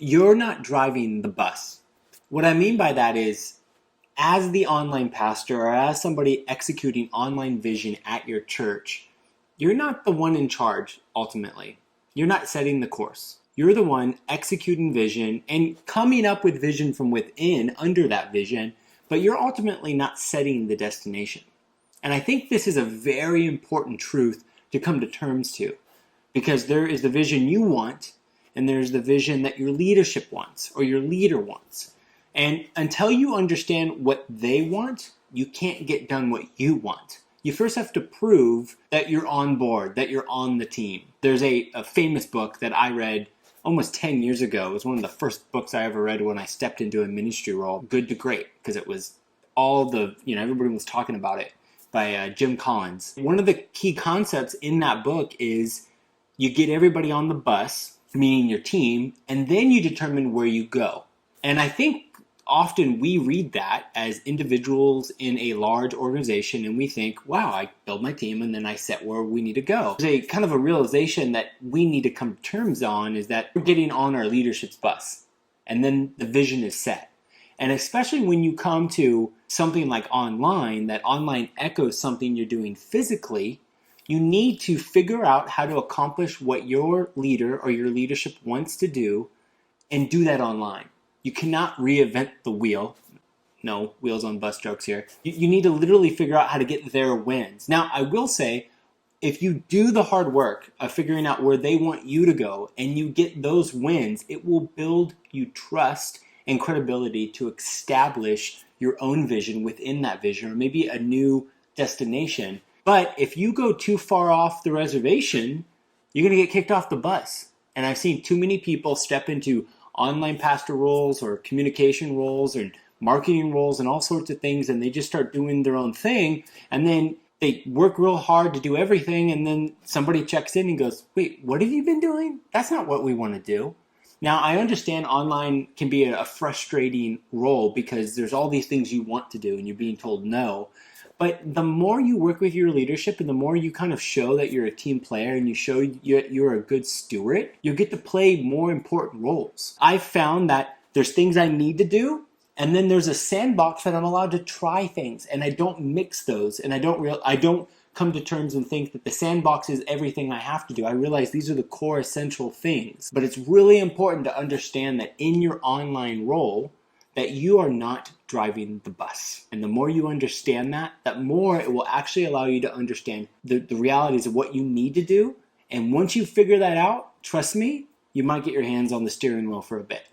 you're not driving the bus. What I mean by that is, as the online pastor or as somebody executing online vision at your church, you're not the one in charge ultimately. You're not setting the course. You're the one executing vision and coming up with vision from within under that vision, but you're ultimately not setting the destination. And I think this is a very important truth to come to terms to, because there is the vision you want and there's the vision that your leadership wants or your leader wants. And until you understand what they want, you can't get done what you want. You first have to prove that you're on board, that you're on the team. There's a famous book that I read almost 10 years ago. It was one of the first books I ever read when I stepped into a ministry role, Good to Great, because it was everybody was talking about it, by Jim Collins. One of the key concepts in that book is you get everybody on the bus, meaning your team, and then you determine where you go. And I think often we read that as individuals in a large organization and we think, wow, I build my team and then I set where we need to go. There's a kind of a realization that we need to come to terms on, is that we're getting on our leadership's bus and then the vision is set. And especially when you come to something like online, that online echoes something you're doing physically, you need to figure out how to accomplish what your leader or your leadership wants to do and do that online. You cannot reinvent the wheel. No wheels on bus jokes here. You need to literally figure out how to get their wins. Now, I will say, if you do the hard work of figuring out where they want you to go and you get those wins, it will build you trust and credibility to establish your own vision within that vision, or maybe a new destination. But if you go too far off the reservation, you're going to get kicked off the bus. And I've seen too many people step into online pastor roles or communication roles or marketing roles and all sorts of things, and they just start doing their own thing, and then they work real hard to do everything, and then somebody checks in and goes, wait, what have you been doing? That's not what we want to do. Now, I understand online can be a frustrating role because there's all these things you want to do and you're being told no. But the more you work with your leadership and the more you kind of show that you're a team player and you show you're a good steward, you get to play more important roles. I've found that there's things I need to do, and then there's a sandbox that I'm allowed to try things, and I don't mix those, and I don't come to terms and think that the sandbox is everything I have to do. I realize these are the core essential things. But it's really important to understand that in your online role, that you are not driving the bus. And the more you understand that, that more it will actually allow you to understand the realities of what you need to do. And once you figure that out, trust me, you might get your hands on the steering wheel for a bit.